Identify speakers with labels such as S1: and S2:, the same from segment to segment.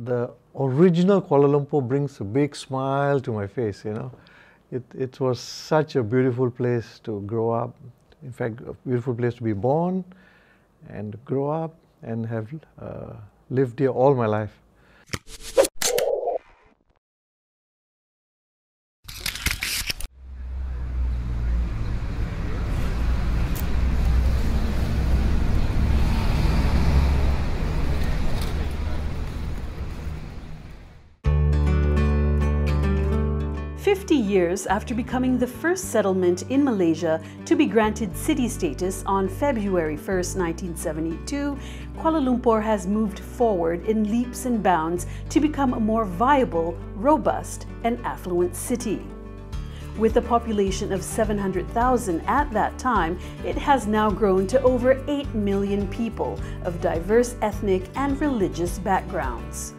S1: the original Kuala Lumpur brings a big smile to my face, you know. It was such a beautiful place to grow up. In fact, a beautiful place to be born and grow up and have lived here all my life.
S2: 50 years after becoming the first settlement in Malaysia to be granted city status on February 1st, 1972, Kuala Lumpur has moved forward in leaps and bounds to become a more viable, robust, and affluent city. With a population of 700,000 at that time, it has now grown to over 8 million people of diverse ethnic and religious backgrounds.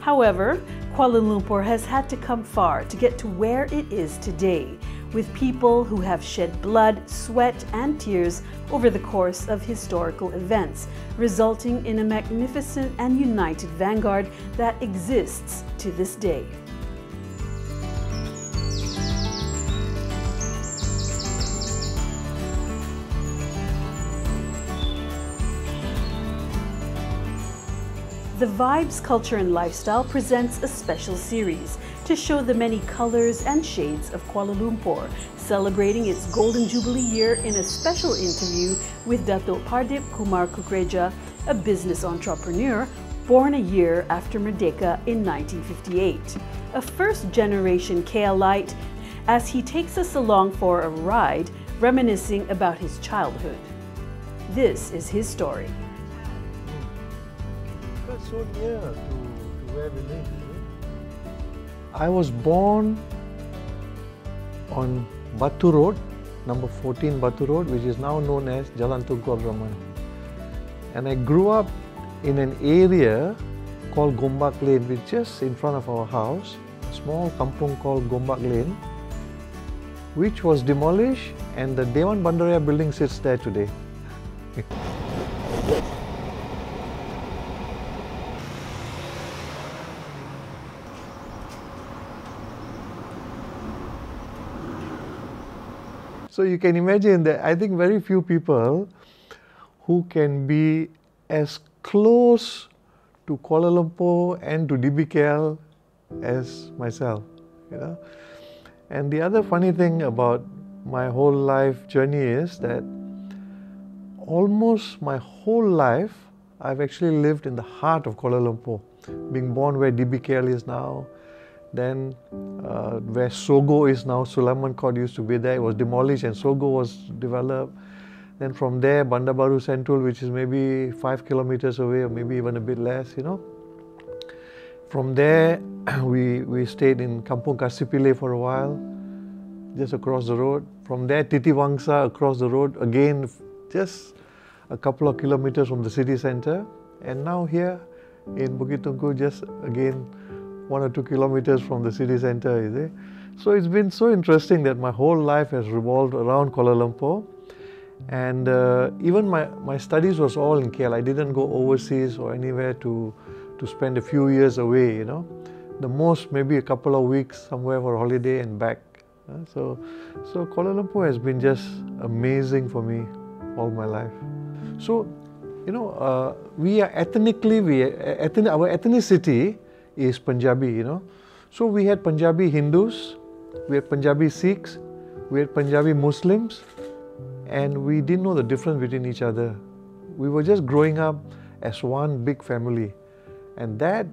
S2: However, Kuala Lumpur has had to come far to get to where it is today, with people who have shed blood, sweat, and tears over the course of historical events, resulting in a magnificent and united vanguard that exists to this day. The Vibes, Culture and Lifestyle presents a special series to show the many colors and shades of Kuala Lumpur, celebrating its Golden Jubilee Year in a special interview with Datuk Pardip Kumar Kukreja, a business entrepreneur born a year after Merdeka in 1958, a first-generation KLite, as he takes us along for a ride reminiscing about his childhood. This is his story.
S1: So near to where we live. I was born on Batu Road, number 14 Batu Road, which is now known as Jalan Tunku Abdul Rahman. And I grew up in an area called Gombak Lane, which is just in front of our house, a small kampung called Gombak Lane, which was demolished, and the Dewan Bandaraya building sits there today. So you can imagine that I think very few people who can be as close to Kuala Lumpur and to DBKL as myself, you know. And the other funny thing about my whole life journey is that almost my whole life I've actually lived in the heart of Kuala Lumpur, being born where DBKL is now. Then where Sogo is now, Sulaiman Court used to be there, it was demolished and Sogo was developed. Then from there, Bandar Baru Central, which is maybe 5 kilometers away or maybe even a bit less, you know. From there, we stayed in Kampung Kasipile for a while, just across the road. From there, Titiwangsa across the road, again, just a couple of kilometers from the city centre. And now here in Bukit Tungku, just again, 1 or 2 kilometers from the city centre, is it? So it's been so interesting that my whole life has revolved around Kuala Lumpur. And even my studies was all in KL. I didn't go overseas or anywhere to spend a few years away, you know. The most, maybe a couple of weeks somewhere for holiday and back. So Kuala Lumpur has been just amazing for me all my life. So, you know, we are ethnically, our ethnicity is Punjabi, you know. So we had Punjabi Hindus, we had Punjabi Sikhs, we had Punjabi Muslims, and we didn't know the difference between each other. We were just growing up as one big family, and that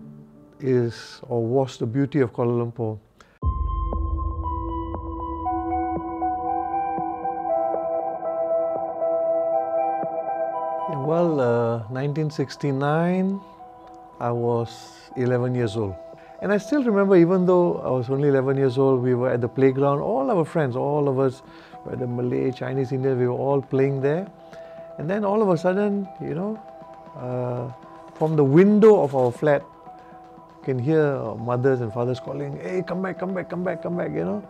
S1: is or was the beauty of Kuala Lumpur. Well, 1969, I was 11 years old. And I still remember, even though I was only 11 years old, we were at the playground, all our friends, all of us, whether Malay, Chinese, Indian, we were all playing there. And then all of a sudden, you know, from the window of our flat, you can hear our mothers and fathers calling, "Hey, come back, come back, come back, come back," you know.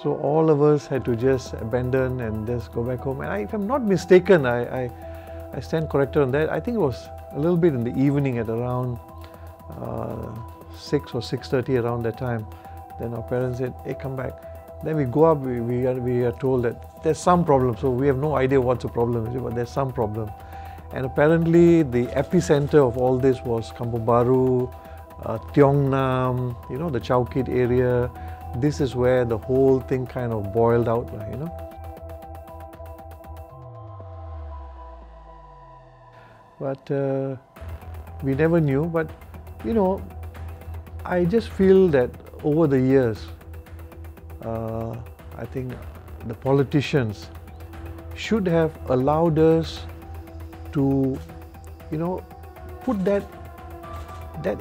S1: So all of us had to just abandon and just go back home. And if I'm not mistaken, I I stand corrected on that. I think it was a little bit in the evening at around 6 or 6:30 around that time. Then our parents said, hey, come back. Then we go up, we are told that there's some problem. So we have no idea what's the problem, but there's some problem. And apparently the epicenter of all this was Kampung Baru, Tiong Nam, you know, the Chowkit area. This is where the whole thing kind of boiled out, you know. But we never knew. But, you know, I just feel that over the years, I think the politicians should have allowed us to, you know, put that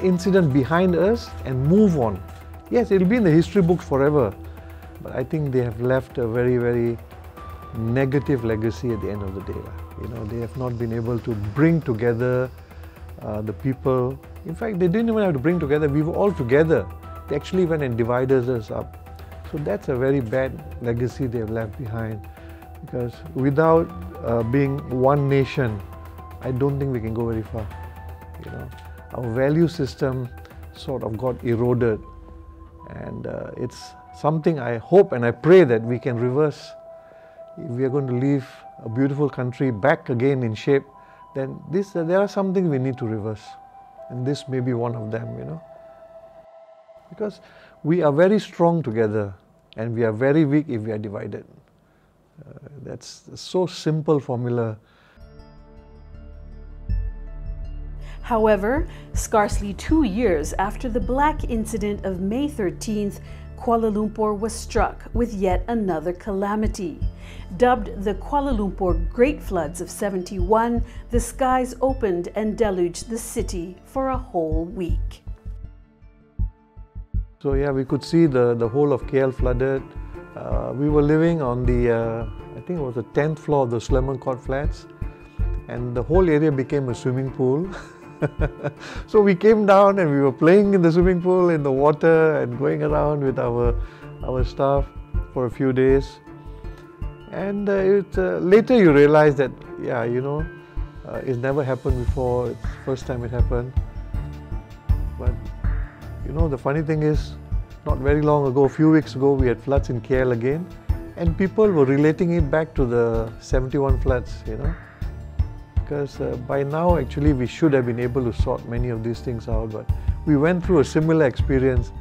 S1: incident behind us and move on. Yes, it'll be in the history books forever, but I think they have left a very, very negative legacy at the end of the day. You know, they have not been able to bring together the people. In fact, they didn't even have to bring together. We were all together. They actually went and divided us up. So that's a very bad legacy they have left behind. Because without being one nation, I don't think we can go very far. You know, our value system sort of got eroded, and it's something I hope and I pray that we can reverse. If we are going to leave a beautiful country back again in shape, then there are some things we need to reverse, and this may be one of them. You know, because we are very strong together, and we are very weak if we are divided. That's a so simple formula.
S2: However, scarcely 2 years after the black incident of May 13th, Kuala Lumpur was struck with yet another calamity. Dubbed the Kuala Lumpur Great Floods of '71, the skies opened and deluged the city for a whole week.
S1: So yeah, we could see the whole of KL flooded. We were living on the, I think it was the 10th floor of the Sulaiman Court flats, and the whole area became a swimming pool. So we came down and we were playing in the swimming pool, in the water, and going around with our staff for a few days. And later you realize that, yeah, you know, it's never happened before. It's the first time it happened. But you know, the funny thing is, not very long ago, a few weeks ago, we had floods in KL again, and people were relating it back to the 71 floods, you know. Because by now, actually, we should have been able to sort many of these things out, but we went through a similar experience.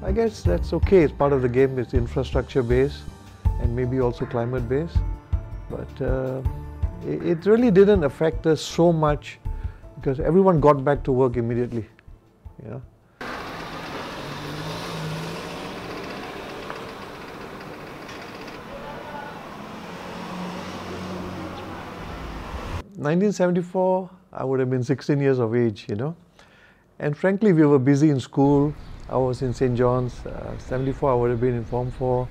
S1: I guess that's okay, it's part of the game, it's infrastructure based and maybe also climate based. But it really didn't affect us so much because everyone got back to work immediately, you know. 1974, I would have been 16 years of age, you know. And frankly, we were busy in school. I was in St. John's. 74, I would have been in Form 4.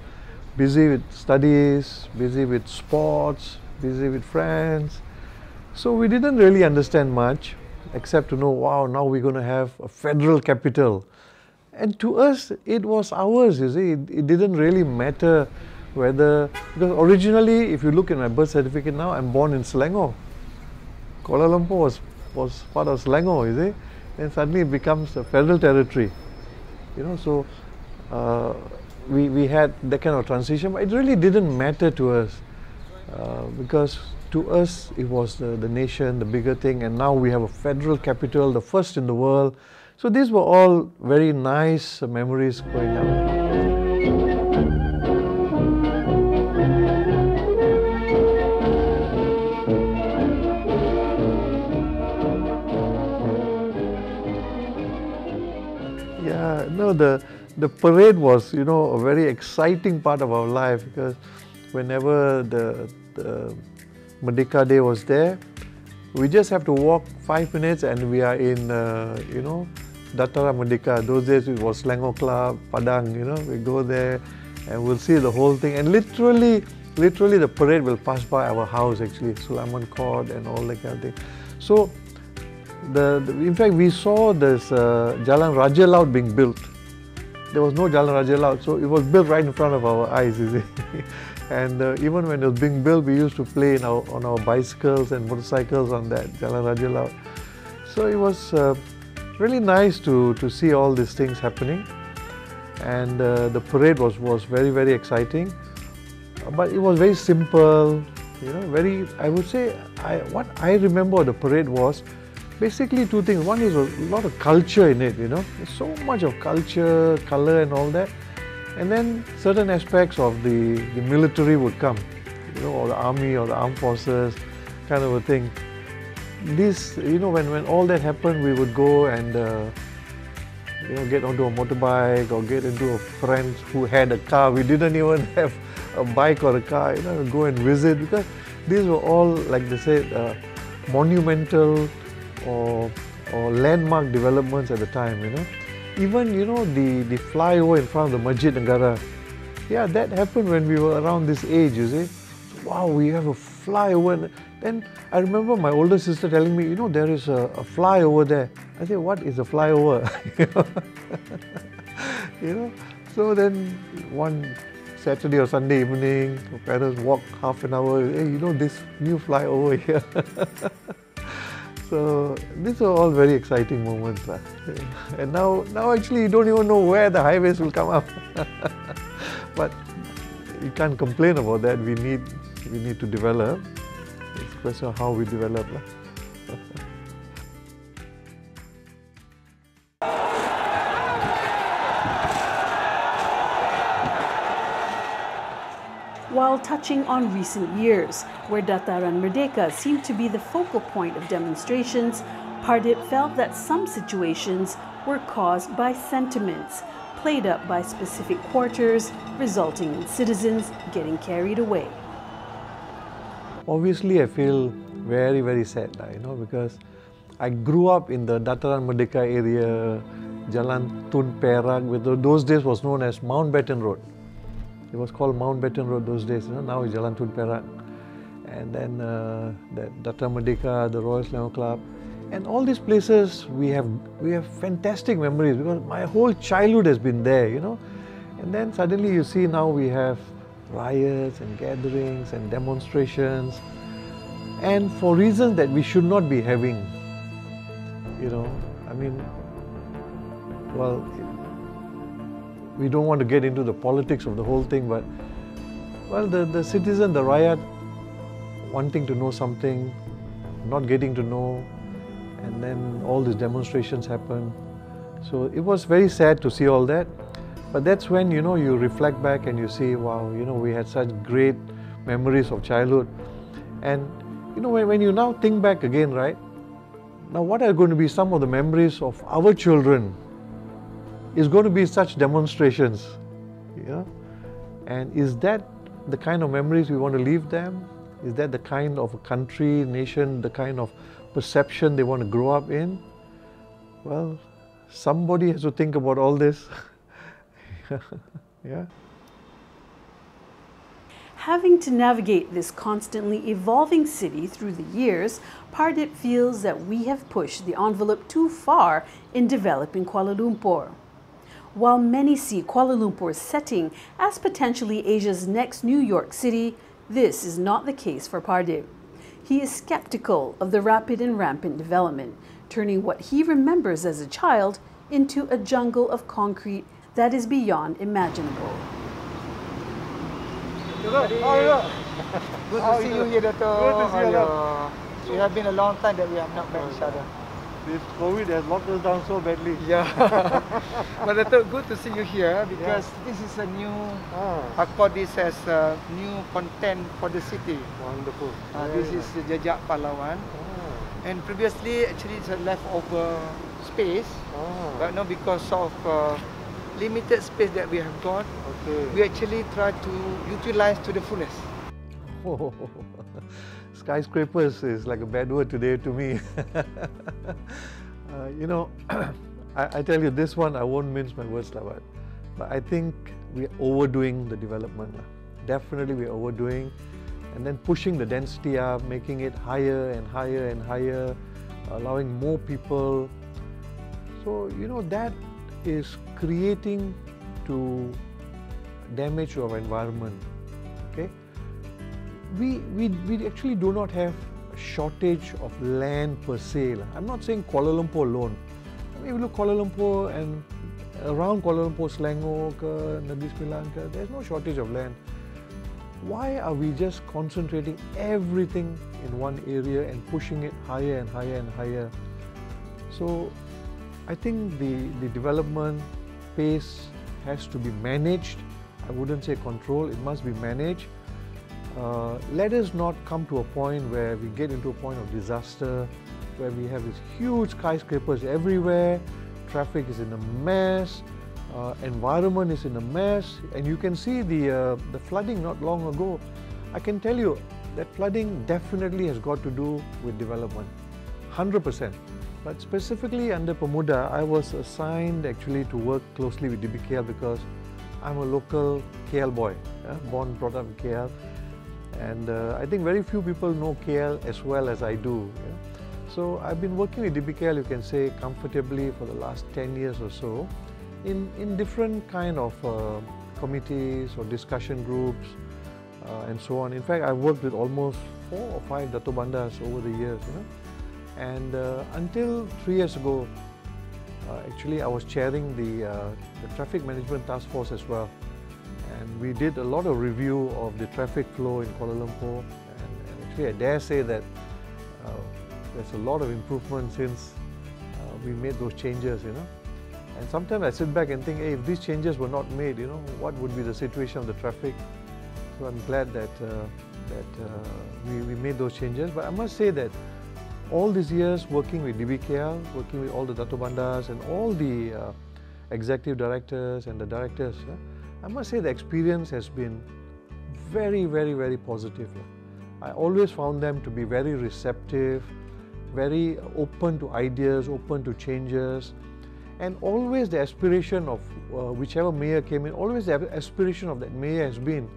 S1: Busy with studies, busy with sports, busy with friends. So we didn't really understand much, except to know, wow, now we're going to have a federal capital. And to us, it was ours, you see. It didn't really matter whether, because originally, if you look at my birth certificate now, I'm born in Selangor. Kuala Lumpur was part of Selangor, you see. Then suddenly it becomes a federal territory. You know, so we had that kind of transition, but it really didn't matter to us because to us it was the nation, the bigger thing, and now we have a federal capital, the first in the world. So these were all very nice memories going on. Yeah, no, the parade was, you know, a very exciting part of our life because whenever the Merdeka Day was there, we just have to walk 5 minutes and we are in, you know, Dataran Merdeka. Those days it was Selangor Club, Padang, you know, we go there and we'll see the whole thing. And literally the parade will pass by our house actually, Sulaiman Court and all that kind of thing. So, in fact, we saw this Jalan Raja Laut being built. There was no Jalan Raja Laut, so it was built right in front of our eyes, you see. And even when it was being built, we used to play on our bicycles and motorcycles on that Jalan Raja Laut. So it was really nice to see all these things happening. And the parade was very, very exciting. But it was very simple, you know, I would say, what I remember of the parade was basically two things. One is a lot of culture in it, you know. There's so much of culture, color and all that. And then certain aspects of the military would come, you know, or the army or the armed forces, kind of a thing. This, you know, when all that happened, we would go and, you know, get onto a motorbike or get into a friend who had a car. We didn't even have a bike or a car, you know, go and visit, because these were all, like they said, monumental or landmark developments at the time, you know. Even, you know, the flyover in front of the Masjid Negara, yeah, that happened when we were around this age, you see. Wow, we have a flyover. Then I remember my older sister telling me, you know, there is a flyover there. I said, what is a flyover? You know, so then one Saturday or Sunday evening, my parents walk half an hour, hey, you know, this new flyover here. So these are all very exciting moments. And now actually you don't even know where the highways will come up. But you can't complain about that. We need to develop. It's a question of how we develop.
S2: While touching on recent years, where Dataran Merdeka seemed to be the focal point of demonstrations, Pardip felt that some situations were caused by sentiments, played up by specific quarters, resulting in citizens getting carried away.
S1: Obviously, I feel very, very sad, you know, because I grew up in the Dataran Merdeka area, Jalan Tun Perak, which those days was known as Mountbatten Road. It was called Mountbatten Road those days, you know, now it's Jalan Tun Perak. And then that Dataran Merdeka, the Royal Selangor Club, and all these places we have fantastic memories, because my whole childhood has been there, you know. And then suddenly you see now we have riots and gatherings and demonstrations, and for reasons that we should not be having, you know. I mean, well, we don't want to get into the politics of the whole thing, but, well, the citizen, the riot, wanting to know something, not getting to know, and then all these demonstrations happen. So it was very sad to see all that. But that's when, you know, you reflect back and you see, wow, you know, we had such great memories of childhood. And, you know, when you now think back again, right, now what are going to be some of the memories of our children is going to be such demonstrations, you know? And is that the kind of memories we want to leave them? Is that the kind of a country, nation, the kind of perception they want to grow up in? Well, somebody has to think about all this. Yeah.
S2: Having to navigate this constantly evolving city through the years, Pardip feels that we have pushed the envelope too far in developing Kuala Lumpur. While many see Kuala Lumpur's setting as potentially Asia's next New York City, this is not the case for Pardip. He is skeptical of the rapid and rampant development, turning what he remembers as a child into a jungle of concrete that is beyond imaginable.
S3: Good to see you here, Datuk.
S1: Good to see you, Datuk.
S3: It has been a long time that we have not met each other.
S1: This COVID has locked us down so badly.
S3: Yeah. But Datuk, good to see you here, because this is a new, I call this as a new content for the city.
S1: Wonderful.
S3: This is Jejak Pahlawan. And previously, actually, it's a leftover space. But now because of limited space that we have got, we actually try to utilize to the fullest.
S1: Oh, skyscrapers is like a bad word today to me. You know, I tell you this one, I won't mince my words, but I think we're overdoing the development. Definitely we're overdoing, and then pushing the density up, making it higher and higher and higher, allowing more people. So, you know, that is creating to damage our environment, okay? we actually do not have a shortage of land per se. I'm not saying Kuala Lumpur alone. I mean, if you look Kuala Lumpur and around Kuala Lumpur, Selangor, Negeri Sembilan, there's no shortage of land. Why are we just concentrating everything in one area and pushing it higher and higher and higher? So I think the development pace has to be managed. I wouldn't say control, it must be managed. Let us not come to a point where we get into a point of disaster, where we have these huge skyscrapers everywhere, traffic is in a mess, environment is in a mess, and you can see the flooding not long ago. I can tell you that flooding definitely has got to do with development, 100%. But specifically under Pemuda, I was assigned actually to work closely with DBKL because I'm a local KL boy, born, brought up in KL. And I think very few people know KL as well as I do. So I've been working with DBKL, you can say, comfortably for the last 10 years or so in different kind of committees or discussion groups and so on. In fact, I've worked with almost 4 or 5 Datuk Bandas over the years. And until 3 years ago, actually I was chairing the traffic management task force as well. And we did a lot of review of the traffic flow in Kuala Lumpur. And actually I dare say that there's a lot of improvement since we made those changes, And sometimes I sit back and think, hey, if these changes were not made, what would be the situation of the traffic? So I'm glad that, we made those changes. But I must say that all these years working with DBKL, working with all the Datuk Bandas and all the executive directors and the directors, I must say the experience has been very, very, very positive. I always found them to be very receptive, very open to ideas, open to changes, and always the aspiration of whichever mayor came in, always the aspiration of that mayor has been,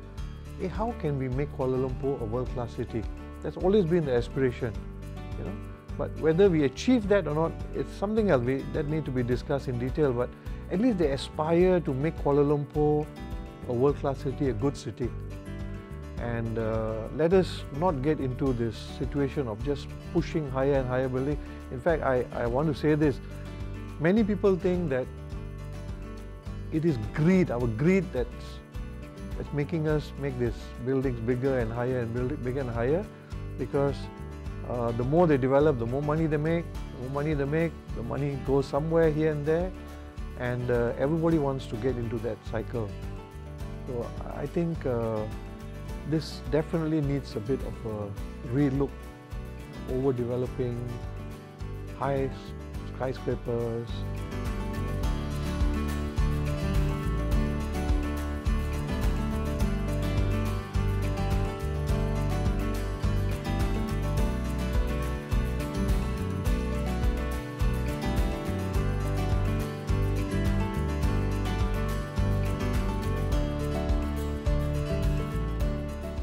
S1: hey, how can we make Kuala Lumpur a world-class city? That's always been the aspiration. But whether we achieve that or not, it's something else that need to be discussed in detail. But at least they aspire to make Kuala Lumpur a world-class city, a good city. And let us not get into this situation of just pushing higher and higher building. In fact, I want to say this. Many people think that it is greed, our greed that's making us make these buildings bigger and higher and bigger and higher, because the more they develop, the more money they make. The money goes somewhere here and there, and everybody wants to get into that cycle. So I think this definitely needs a bit of a relook. Overdeveloping, high skyscrapers.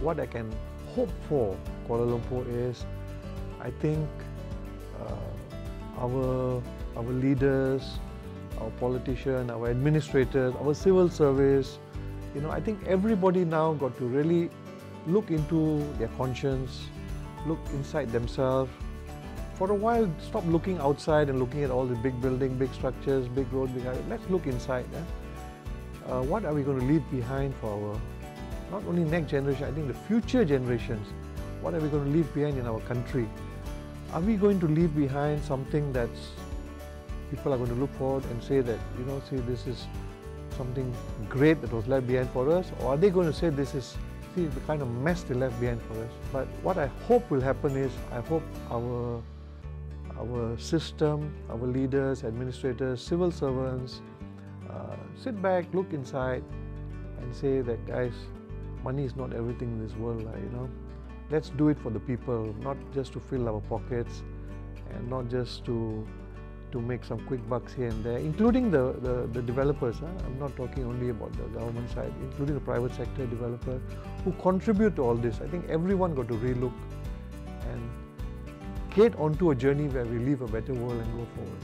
S1: What I can hope for Kuala Lumpur is, I think our leaders, our politicians, our administrators, our civil service, I think everybody now got to really look into their conscience, look inside themselves. For a while, stop looking outside and looking at all the big buildings, big structures, big roads, big highways. Let's look inside. What are we going to leave behind for our, not only next generation, I think the future generations? What are we going to leave behind in our country? Are we going to leave behind something that people are going to look forward and say that, see, this is something great that was left behind for us? Or are they going to say this is, see, the kind of mess they left behind for us? But what I hope will happen is, I hope our system, our leaders, administrators, civil servants, sit back, look inside and say that, guys, money is not everything in this world, Let's do it for the people, not just to fill our pockets and not just to make some quick bucks here and there, including the developers. I'm not talking only about the government side, including the private sector developer who contribute to all this. I think everyone got to relook and get onto a journey where we live a better world and go forward.